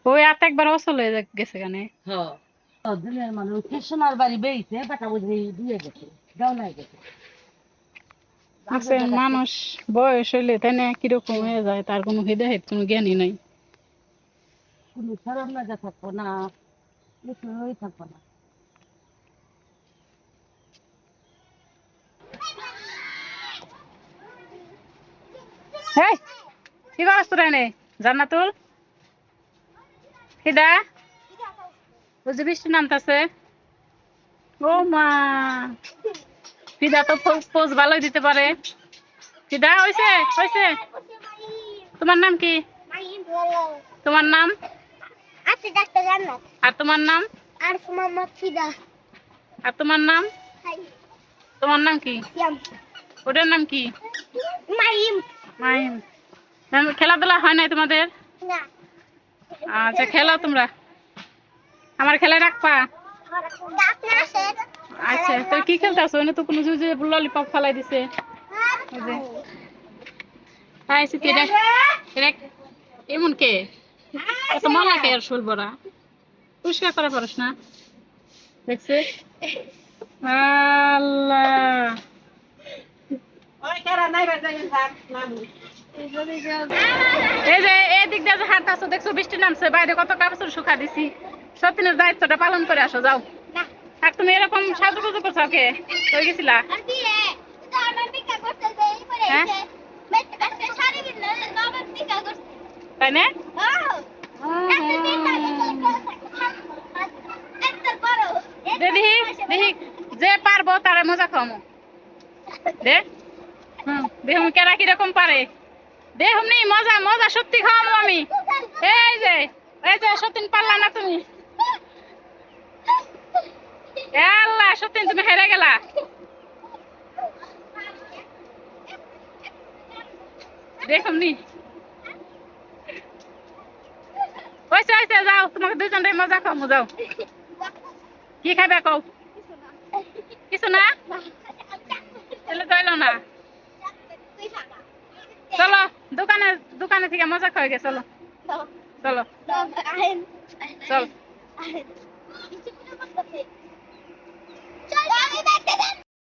ওই আত একবার অসল হয়ে গেছে গানে। দিনের মানুষ সোনার বাড়ি বেরিয়েছে টাকা বুঝে দিয়ে গেছে দেওয়া গেছে মানুষ বয়স হইলে তাই না কিরকম হয়ে যায় তার কোনো হৃদয়ের কোনো জ্ঞানই নাই। কোনো খারাপ লাগা থাকবো না, কিছুই থাকবো না। হেই কি করছ তোরা এনে জান্নাতুল? ফিদা বুঝি বৃষ্টি নামতাছে। ও মা ফিদা তো পোজ ভালোই দিতে পারে। ফিদা হইছে হইছে। তোমার নাম কি? তোমার নাম? আর তোমার নাম? আর তোমার নাম? তোমার নাম কি? ওটার নাম কি? মাহিম। খেলাধুলা হয় নাই তোমাদের? আচ্ছা খেলো তোমরা, আমার খেলায় রাখবা। আচ্ছা তো কি খেলতেছো? তো কোনো ললিপপ ফেলাই দিছে। এমন কে এত মলা কে আর শোল বড়া পরিষ্কার করা পারস না? দেখছে আল্লাহ। এই যে এদিক দিয়ে যে হাঁটতেছো দেখছো বৃষ্টি নামছে বাইরে কত কাপড় শুকা দিছি। সতীনের দায়িত্বটা পালন করে আসো যাও। আর তুমি এরকম সাজুগুজু করছো কে? হয়ে গেছিলা? তাই না? দেখি দেখি যে পারবো তারা মজা খাওয়ামো দে। দেখুন কেরা কিরকম পারে দেখুন নি মজা মজা সত্যি খাওয়াবো আমি। এই যে সত্যি পারলা না তুমি। আল্লাহ সত্যি তুমি হেরে গেলা। দেখুন নি হয়েছে হয়েছে যাও তোমাকে দুজনটাই মজা খাওয়াবো যাও। কি খাবে কও? কিছু না তাহলে দইল না। চলো দোকানে দোকানে থেকে মজা খাওয়া গে চলো চলো চল।